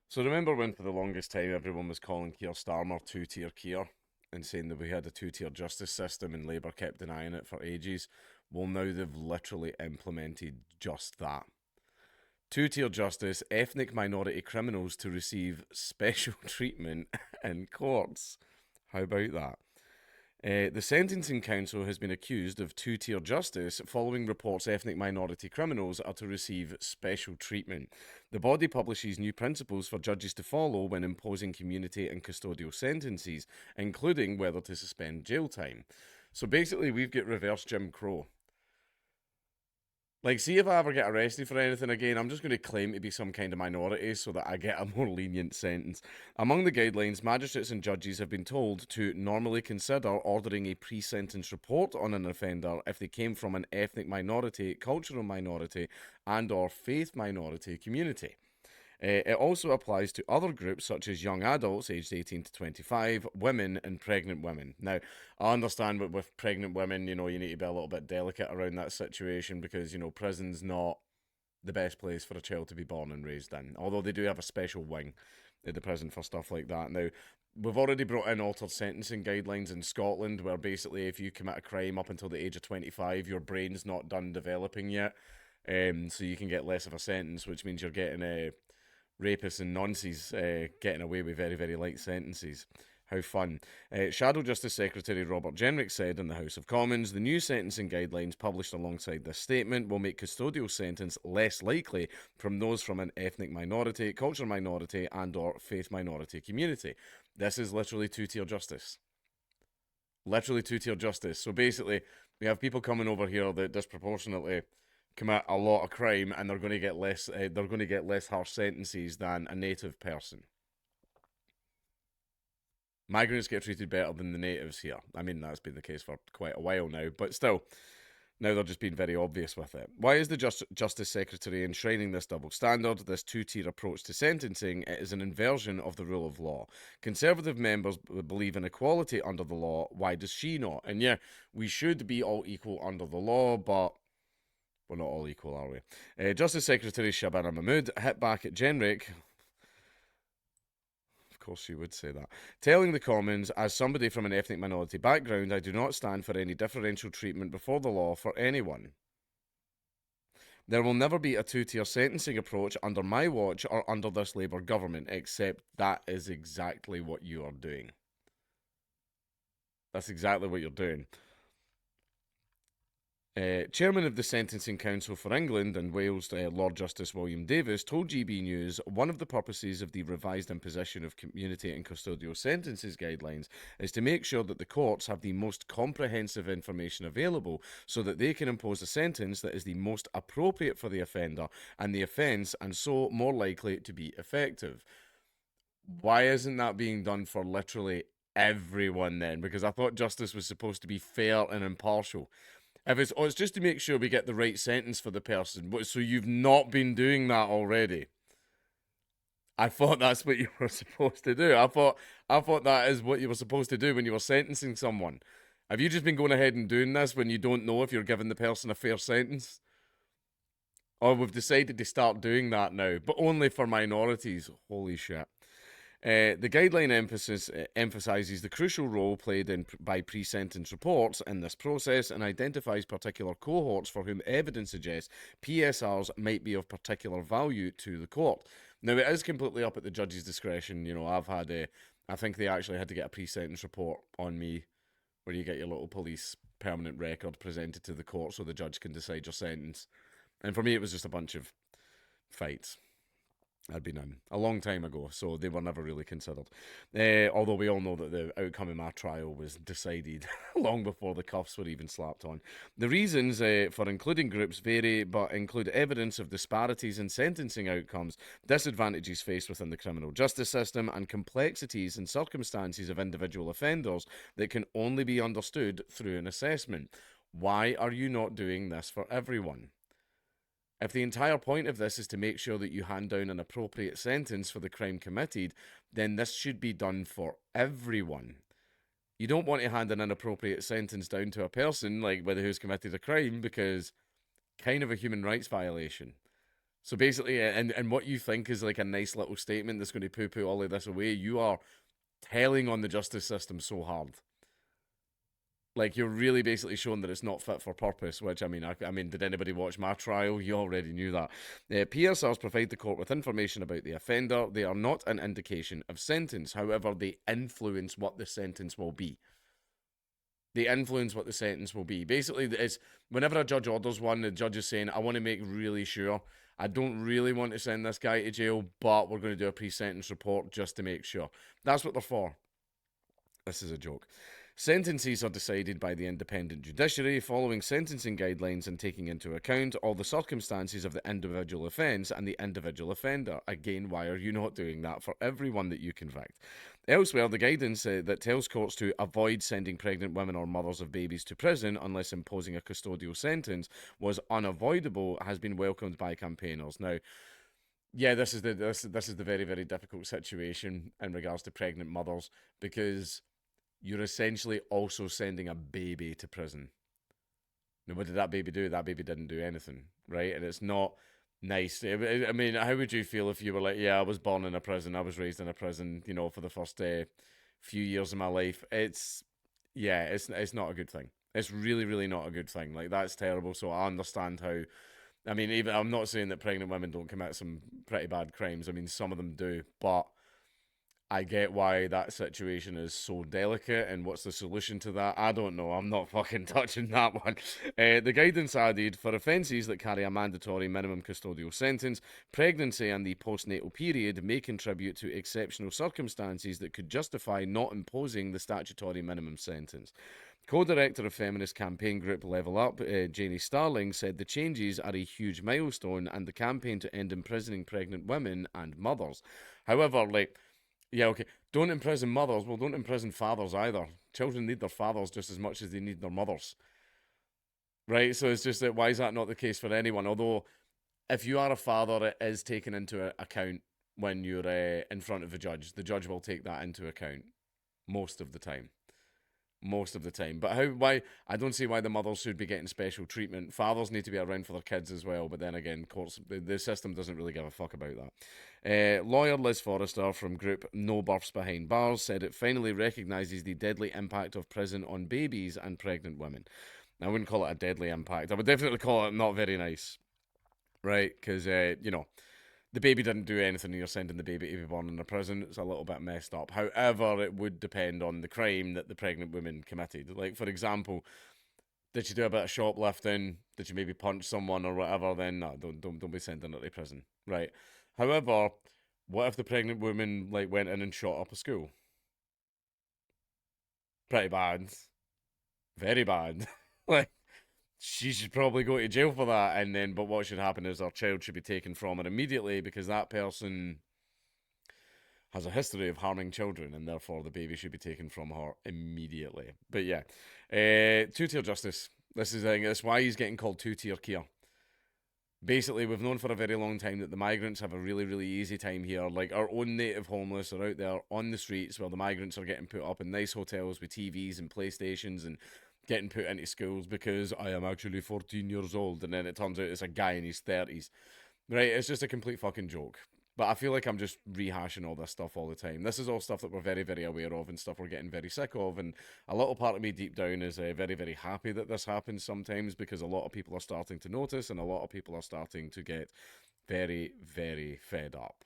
So remember when for the longest time everyone was calling Keir Starmer two-tier Keir and saying that we had a two-tier justice system and Labour kept denying it for ages? Well, now they've literally implemented just that. Two-tier justice, ethnic minority criminals to receive special treatment in courts. How about that? The Sentencing Council has been accused of two-tier justice following reports ethnic minority criminals are to receive special treatment. The body publishes new principles for judges to follow when imposing community and custodial sentences, including whether to suspend jail time. So basically, we've got reverse Jim Crow. Like, see if I ever get arrested for anything again, I'm just going to claim to be some kind of minority so that I get a more lenient sentence. Among the guidelines, magistrates and judges have been told to normally consider ordering a pre sentence report on an offender if they came from an ethnic minority, cultural minority, and/or faith minority community. It also applies to other groups such as young adults aged 18 to 25, women, and pregnant women. Now, I understand that with pregnant women, you need to be a little bit delicate around that situation because, prison's not the best place for a child to be born and raised in. Although they do have a special wing at the prison for stuff like that. Now, we've already brought in altered sentencing guidelines in Scotland where basically if you commit a crime up until the age of 25, your brain's not done developing yet. So you can get less of a sentence, which means you're getting a rapists and nonces getting away with very, very light sentences. How fun. Shadow Justice Secretary Robert Jenrick said in the House of Commons the new sentencing guidelines published alongside this statement will make custodial sentence less likely from those from an ethnic minority, cultural minority, and/or faith minority community. This is literally two-tier justice. Literally two-tier justice. So basically, we have people coming over here that disproportionately commit a lot of crime and they're going to get less they're going to get less harsh sentences than a native person. Migrants get treated better than the natives here. I mean, that's been the case for quite a while now, but still, now they're just being very obvious with it. Why is the Justice Secretary enshrining this double standard, this two-tier approach to sentencing? It is an inversion of the rule of law. Conservative members believe in equality under the law. Why does she not? And yeah, we should be all equal under the law, but we're not all equal, are we? Justice Secretary Shabana Mahmood hit back at Jenrick. Of course, she would say that. Telling the Commons, as somebody from an ethnic minority background, I do not stand for any differential treatment before the law for anyone. There will never be a two-tier sentencing approach under my watch or under this Labour government, except that is exactly what you are doing. That's exactly what you're doing. Chairman of the Sentencing Council for England and Wales, Lord Justice William Davis, told GB News one of the purposes of the revised imposition of community and custodial sentences guidelines is to make sure that the courts have the most comprehensive information available so that they can impose a sentence that is the most appropriate for the offender and the offence, and so more likely to be effective. Why isn't that being done for literally everyone then? Because I thought justice was supposed to be fair and impartial. If it's just to make sure we get the right sentence for the person. So you've not been doing that already. I thought that's what you were supposed to do. I thought that is what you were supposed to do when you were sentencing someone. Have you just been going ahead and doing this when you don't know if you're giving the person a fair sentence? Or we've decided to start doing that now, but only for minorities. Holy shit. The guideline emphasises the crucial role played by pre-sentence reports in this process and identifies particular cohorts for whom evidence suggests PSRs might be of particular value to the court. Now, it is completely up at the judge's discretion. I think they actually had to get a pre-sentence report on me where you get your little police permanent record presented to the court so the judge can decide your sentence. And for me, it was just a bunch of fights. Had been in a long time ago, so they were never really considered. Although we all know that the outcome of my trial was decided long before the cuffs were even slapped on. The reasons for including groups vary, but include evidence of disparities in sentencing outcomes, disadvantages faced within the criminal justice system, and complexities and circumstances of individual offenders that can only be understood through an assessment. Why are you not doing this for everyone? If the entire point of this is to make sure that you hand down an appropriate sentence for the crime committed, then this should be done for everyone. You don't want to hand an inappropriate sentence down to a person like whether who's committed a crime because kind of a human rights violation. So basically, and what you think is like a nice little statement that's going to poo poo all of this away, you are telling on the justice system so hard. Like you're really basically showing that it's not fit for purpose. Which I mean, did anybody watch my trial? You already knew that. PSRs provide the court with information about the offender. They are not an indication of sentence. However, they influence what the sentence will be. They influence what the sentence will be. Basically, it's whenever a judge orders one, the judge is saying, "I want to make really sure. I don't really want to send this guy to jail, but we're going to do a pre-sentence report just to make sure." That's what they're for. This is a joke. Sentences are decided by the independent judiciary following sentencing guidelines and taking into account all the circumstances of the individual offence and the individual offender. Again, why are you not doing that for everyone that you convict? Elsewhere, the guidance that tells courts to avoid sending pregnant women or mothers of babies to prison unless imposing a custodial sentence was unavoidable has been welcomed by campaigners. Now, yeah, this is the very very difficult situation in regards to pregnant mothers because you're essentially also sending a baby to prison. Now, what did that baby do? That baby didn't do anything, right? And it's not nice. I mean, how would you feel if you were like, yeah, I was born in a prison, I was raised in a prison, for the first few years of my life? Yeah, it's not a good thing. It's really, really not a good thing. Like, that's terrible. So I understand how. I mean, even I'm not saying that pregnant women don't commit some pretty bad crimes. I mean, some of them do, but I get why that situation is so delicate and what's the solution to that. I don't know. I'm not fucking touching that one. The guidance added for offences that carry a mandatory minimum custodial sentence, pregnancy and the postnatal period may contribute to exceptional circumstances that could justify not imposing the statutory minimum sentence. Co-director of feminist campaign group Level Up, Janie Starling, said the changes are a huge milestone and the campaign to end imprisoning pregnant women and mothers. However, yeah, okay. Don't imprison mothers. Well, don't imprison fathers either. Children need their fathers just as much as they need their mothers. Right? So it's just that why is that not the case for anyone? Although, if you are a father, it is taken into account when you're in front of a judge. The judge will take that into account most of the time. Most of the time. But why, I don't see why the mothers should be getting special treatment. Fathers need to be around for their kids as well, but then again, courts, the system doesn't really give a fuck about that. Lawyer Liz Forrester from group No Births Behind Bars said it finally recognises the deadly impact of prison on babies and pregnant women. I wouldn't call it a deadly impact. I would definitely call it not very nice, right? Because, the baby didn't do anything, and you're sending the baby to be born in a prison. It's a little bit messed up. However, it would depend on the crime that the pregnant woman committed. Like, for example, did she do a bit of shoplifting? Did she maybe punch someone or whatever? Then no, don't be sending her to prison, right? However, what if the pregnant woman went in and shot up a school? Pretty bad, very bad. like she should probably go to jail for that. And then, but what should happen is her child should be taken from her immediately because that person has a history of harming children, and therefore the baby should be taken from her immediately. But yeah, two-tier justice. This is that's why he's getting called two-tier Keir. Basically, we've known for a very long time that the migrants have a really, really easy time here. Like, our own native homeless are out there on the streets while the migrants are getting put up in nice hotels with TVs and PlayStations and getting put into schools because I am actually 14 years old. And then it turns out it's a guy in his 30s. Right? It's just a complete fucking joke. But I feel like I'm just rehashing all this stuff all the time. This is all stuff that we're very, very aware of and stuff we're getting very sick of. And a little part of me deep down is very, very happy that this happens sometimes because a lot of people are starting to notice and a lot of people are starting to get very, very fed up.